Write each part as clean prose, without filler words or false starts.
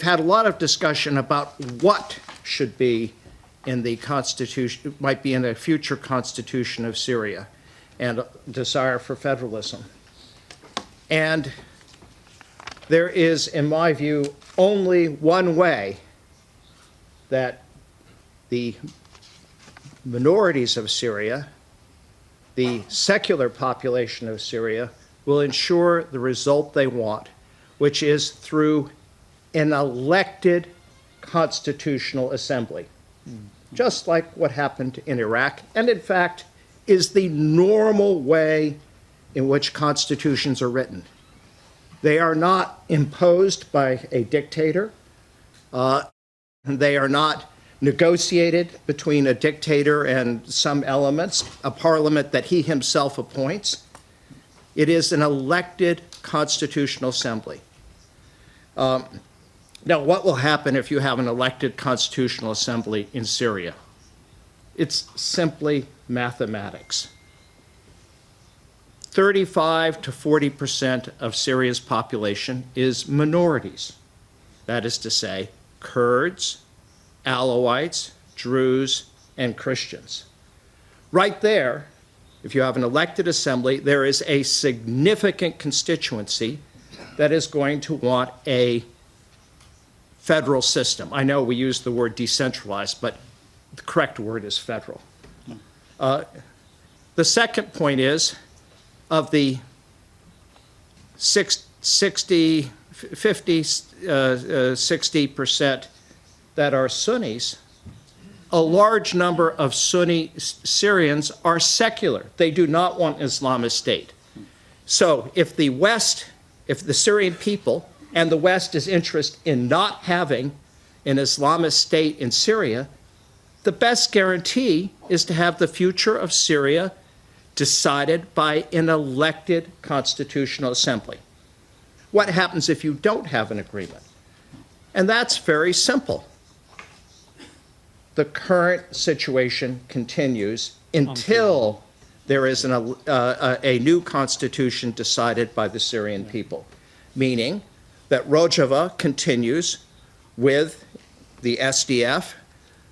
had a lot of discussion about what should be in the constitution, might be in a future constitution of Syria, and a desire for federalism. And there is, in my view, only one way that the minorities of Syria, the secular population of Syria, will ensure the result they want, which is through an elected constitutional assembly, just like what happened in Iraq, and in fact is the normal way in which constitutions are written. They are not imposed by a dictator. They are not negotiated between a dictator and some elements, a parliament that he himself appoints. It is an elected constitutional assembly. Now, what will happen if you have an elected constitutional assembly in Syria? It's simply mathematics. 35 to 40% of Syria's population is minorities. That is to say, Kurds, Alawites, Druze, and Christians. Right there, if you have an elected assembly, there is a significant constituency that is going to want a federal system. I know we use the word decentralized, but the correct word is federal. The second point is, of the 60% that are Sunnis, a large number of Sunni Syrians are secular. They do not want Islamist state. So if the West, if the Syrian people and the West is interested in not having an Islamist state in Syria, the best guarantee is to have the future of Syria decided by an elected constitutional assembly. What happens if you don't have an agreement? And that's very simple. The current situation continues until there is a new constitution decided by the Syrian people, meaning that Rojava continues with the SDF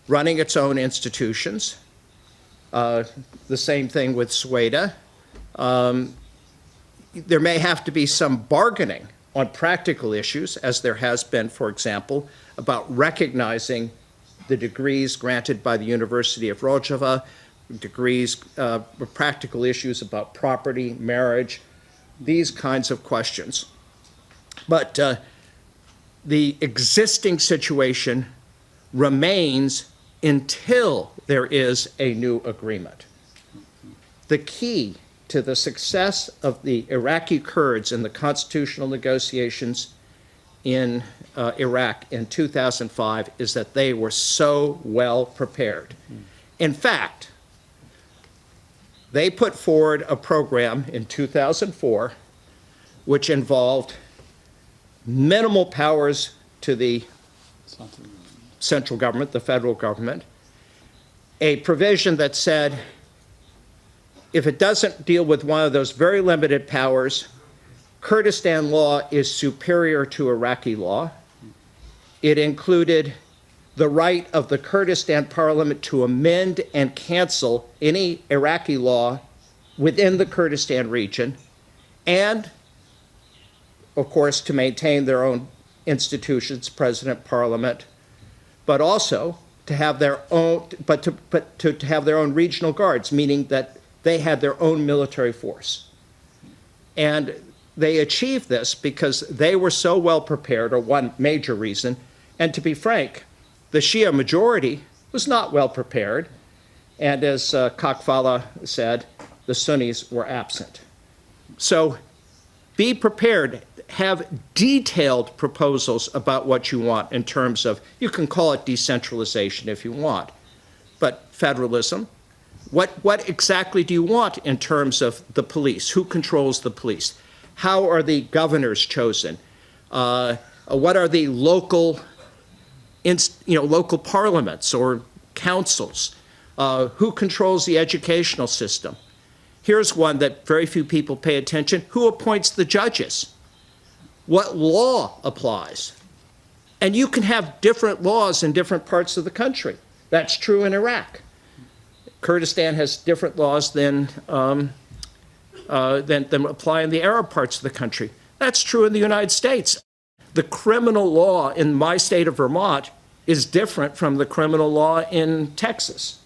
running its own institutions. The same thing with Sweda. There may have to be some bargaining on practical issues, as there has been, for example, about recognizing the degrees granted by the University of Rojava, degrees, practical issues about property, marriage, these kinds of questions. But the existing situation remains until there is a new agreement. The key to the success of the Iraqi Kurds in the constitutional negotiations in Iraq in 2005 is that they were so well prepared. In fact, they put forward a program in 2004 which involved minimal powers to the central government, the federal government, a provision that said if it doesn't deal with one of those very limited powers, Kurdistan law is superior to Iraqi law. It included the right of the Kurdistan parliament to amend and cancel any Iraqi law within the Kurdistan region, and, of course, to maintain their own institutions, president, parliament, but also to have their own, to have their own regional guards, meaning that they had their own military force. And they achieved this because they were so well prepared, or one major reason, and to be frank, the Shia majority was not well prepared, and as Kakfala said, the Sunnis were absent. So be prepared, have detailed proposals about what you want in terms of, you can call it decentralization if you want, but federalism. What exactly do you want in terms of the police? Who controls the police? How are the governors chosen? What are the local, local parliaments or councils? Who controls the educational system? Here's one that very few people pay attention. Who appoints the judges? What law applies? And you can have different laws in different parts of the country. That's true in Iraq. Kurdistan has different laws than apply in the Arab parts of the country. That's true in the United States. The criminal law in my state of Vermont is different from the criminal law in Texas.